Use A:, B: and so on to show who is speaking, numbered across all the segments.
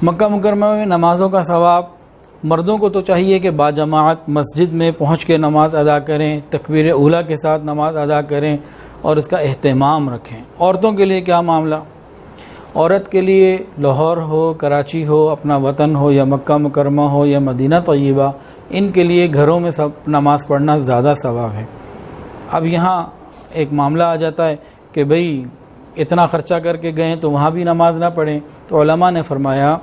A: مکہ مکرمہ میں نمازوں کا ثواب مردوں کو تو چاہیے کہ باجماعت مسجد میں پہنچ کے نماز ادا کریں، تکبیر اولیٰ کے ساتھ نماز ادا کریں اور اس کا اہتمام رکھیں۔ عورتوں کے لیے کیا معاملہ؟ عورت کے لیے لاہور ہو، کراچی ہو، اپنا وطن ہو، یا مکہ مکرمہ ہو، یا مدینہ طیبہ، ان کے لیے گھروں میں سب نماز پڑھنا زیادہ ثواب ہے۔ اب یہاں ایک معاملہ آ جاتا ہے کہ بھئی اتنا خرچہ کر کے گئے تو وہاں بھی نماز نہ پڑھیں، تو علماء نے فرمایا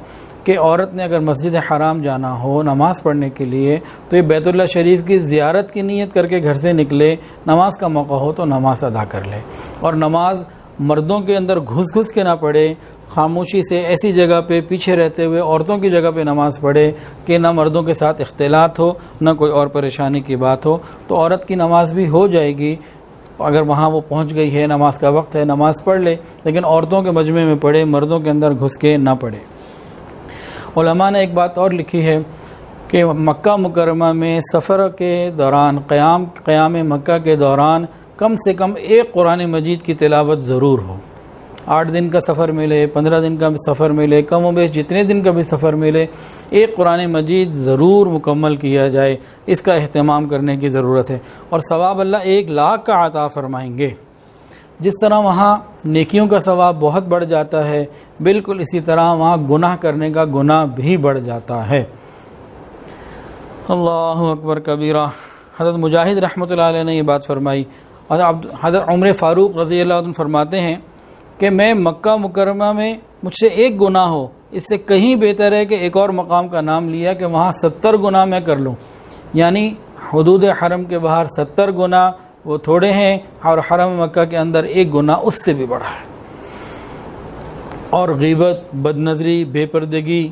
A: کہ عورت نے اگر مسجد حرام جانا ہو نماز پڑھنے کے لیے تو یہ بیت اللہ شریف کی زیارت کی نیت کر کے گھر سے نکلے، نماز کا موقع ہو تو نماز ادا کر لے، اور نماز مردوں کے اندر گھس کے نہ پڑھے، خاموشی سے ایسی جگہ پہ پیچھے رہتے ہوئے عورتوں کی جگہ پہ نماز پڑھے کہ نہ مردوں کے ساتھ اختلاط ہو، نہ کوئی اور پریشانی کی بات ہو، تو عورت کی نماز بھی ہو جائے گی۔ اگر وہاں وہ پہنچ گئی ہے، نماز کا وقت ہے، نماز پڑھ لے، لیکن عورتوں کے مجمع میں پڑھے، مردوں کے اندر گھس کے نہ پڑھے۔ علماء نے ایک بات اور لکھی ہے کہ مکہ مکرمہ میں سفر کے دوران، قیام مکہ کے دوران کم سے کم ایک قرآن مجید کی تلاوت ضرور ہو۔ 8 دن کا سفر ملے، 15 دن کا بھی سفر ملے، کم و بیش جتنے دن کا بھی سفر ملے، ایک قرآن مجید ضرور مکمل کیا جائے، اس کا اہتمام کرنے کی ضرورت ہے، اور ثواب اللہ 1,00,000 کا عطا فرمائیں گے۔ جس طرح وہاں نیکیوں کا ثواب بہت بڑھ جاتا ہے، بالکل اسی طرح وہاں گناہ کرنے کا گناہ بھی بڑھ جاتا ہے۔ اللہ اکبر کبیرہ۔ حضرت مجاہد رحمۃ اللہ علیہ نے یہ بات فرمائی، اور حضرت عمر فاروق رضی اللہ عنہ فرماتے ہیں کہ میں مکہ مکرمہ میں مجھ سے ایک گناہ ہو، اس سے کہیں بہتر ہے کہ ایک اور مقام کا نام لیا کہ وہاں 70 گناہ میں کر لوں، یعنی حدود حرم کے باہر 70 گناہ وہ تھوڑے ہیں، اور حرم مکہ کے اندر ایک گناہ اس سے بھی بڑا ہے۔ اور غیبت، بدنظری، بے پردگی،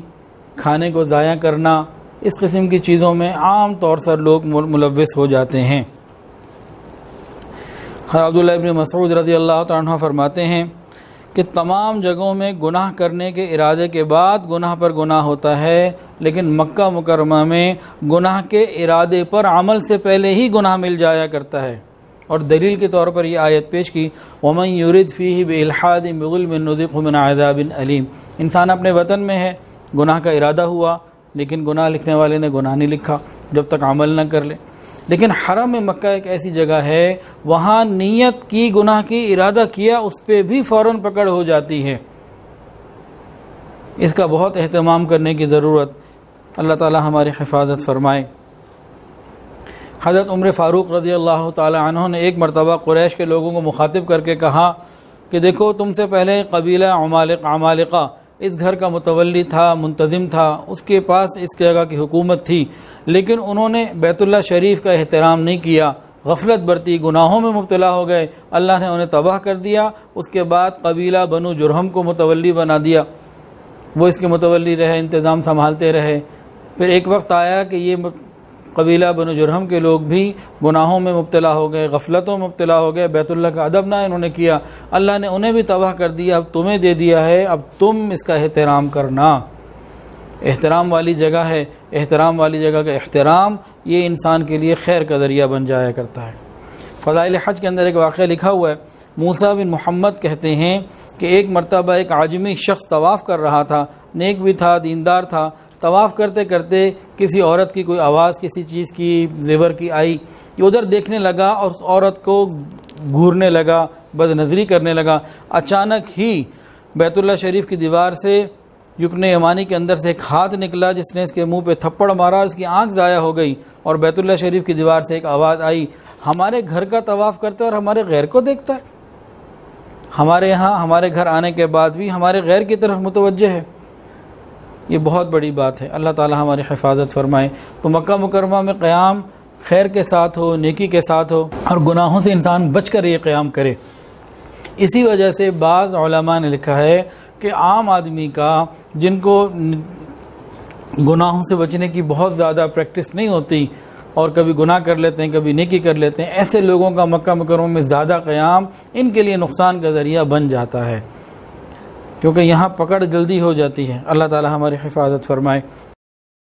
A: کھانے کو ضائع کرنا، اس قسم کی چیزوں میں عام طور سے لوگ ملوث ہو جاتے ہیں۔ عبداللہ ابن مسعود رضی اللہ تعالیٰ عنہ فرماتے ہیں کہ تمام جگہوں میں گناہ کرنے کے ارادے کے بعد گناہ پر گناہ ہوتا ہے، لیکن مکہ مکرمہ میں گناہ کے ارادے پر عمل سے پہلے ہی گناہ مل جایا کرتا ہے۔ اور دلیل کے طور پر یہ آیت پیش کی، وَمَن يُرِدْ فِيهِ بِإِلْحَادٍ بِظُلْمٍ نُذِقْهُ مِنْ عَذَابٍ أَلِيمٍ۔ انسان اپنے وطن میں ہے، گناہ کا ارادہ ہوا، لیکن گناہ لکھنے والے نے گناہ نہیں لکھا جب تک عمل نہ کر لے۔ لیکن حرم مکہ ایک ایسی جگہ ہے، وہاں نیت کی، گناہ کی، ارادہ کیا، اس پہ بھی فوراً پکڑ ہو جاتی ہے۔ اس کا بہت اہتمام کرنے کی ضرورت۔ اللہ تعالی ہماری حفاظت فرمائے۔ حضرت عمر فاروق رضی اللہ تعالی عنہ نے ایک مرتبہ قریش کے لوگوں کو مخاطب کر کے کہا کہ دیکھو، تم سے پہلے قبیلہ عمالقہ اس گھر کا متولی تھا، منتظم تھا، اس کے پاس اس جگہ کی حکومت تھی، لیکن انہوں نے بیت اللہ شریف کا احترام نہیں کیا، غفلت برتی، گناہوں میں مبتلا ہو گئے، اللہ نے انہیں تباہ کر دیا۔ اس کے بعد قبیلہ بنو جرہم کو متولی بنا دیا، وہ اس کے متولی رہے، انتظام سنبھالتے رہے۔ پھر ایک وقت آیا کہ یہ قبیلہ بنو جرہم کے لوگ بھی گناہوں میں مبتلا ہو گئے، غفلتوں میں مبتلا ہو گئے، بیت اللہ کا ادب نہ انہوں نے کیا، اللہ نے انہیں بھی تباہ کر دیا۔ اب تمہیں دے دیا ہے، اب تم اس کا احترام کرنا۔ احترام والی جگہ ہے، احترام والی جگہ کا احترام یہ انسان کے لیے خیر کا ذریعہ بن جایا کرتا ہے۔ فضائل حج کے اندر ایک واقعہ لکھا ہوا ہے، موسیٰ بن محمد کہتے ہیں کہ ایک مرتبہ ایک عجمی شخص طواف کر رہا تھا، نیک بھی تھا، دیندار تھا، طواف کرتے کرتے کسی عورت کی کوئی آواز کسی چیز کی، زیور کی آئی، یہ ادھر دیکھنے لگا اور اس عورت کو گھورنے لگا، بد نظری کرنے لگا۔ اچانک ہی بیت اللہ شریف کی دیوار سے رکن یمانی کے اندر سے ایک ہاتھ نکلا جس نے اس کے منہ پہ تھپڑ مارا، اس کی آنکھ ضائع ہو گئی، اور بیت اللہ شریف کی دیوار سے ایک آواز آئی، ہمارے گھر کا طواف کرتا ہے اور ہمارے غیر کو دیکھتا ہے، ہمارے یہاں ہمارے گھر آنے کے بعد بھی ہمارے غیر کی طرف متوجہ ہے۔ یہ بہت بڑی بات ہے، اللہ تعالی ہماری حفاظت فرمائے۔ تو مکہ مکرمہ میں قیام خیر کے ساتھ ہو، نیکی کے ساتھ ہو، اور گناہوں سے انسان بچ کر یہ قیام کرے۔ اسی وجہ سے بعض علماء نے لکھا ہے کہ عام آدمی کا، جن کو گناہوں سے بچنے کی بہت زیادہ پریکٹس نہیں ہوتی اور کبھی گناہ کر لیتے ہیں، کبھی نیکی کر لیتے ہیں، ایسے لوگوں کا مکہ مکرمہ میں زیادہ قیام ان کے لیے نقصان کا ذریعہ بن جاتا ہے، کیونکہ یہاں پکڑ جلدی ہو جاتی ہے۔ اللہ تعالی ہماری حفاظت فرمائے۔